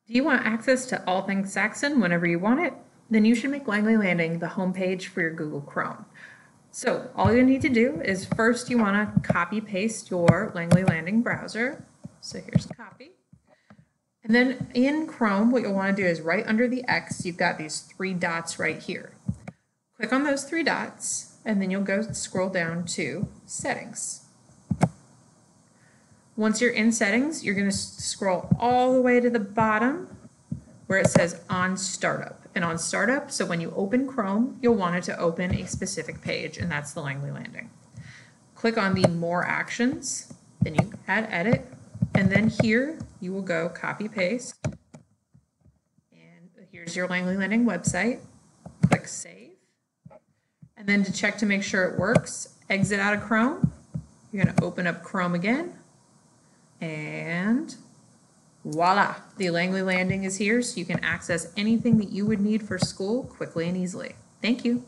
Do you want access to all things Saxon whenever you want it? Then you should make Langley Landing the homepage for your Google Chrome. So all you need to do is first you want to copy paste your Langley Landing browser. So here's copy. And then in Chrome, what you'll want to do is right under the X, you've got these three dots right here. Click on those three dots, and then you'll go scroll down to Settings. Once you're in Settings, you're going to scroll all the way to the bottom where it says On Startup. And on Startup, so when you open Chrome, you'll want it to open a specific page, and that's the Langley Landing. Click on the More Actions, then you add Edit, and then here you will go Copy Paste. And here's your Langley Landing website. Click Save. And then to check to make sure it works, exit out of Chrome. You're going to open up Chrome again. And voila, the Langley Landing is here, so you can access anything that you would need for school quickly and easily. Thank you.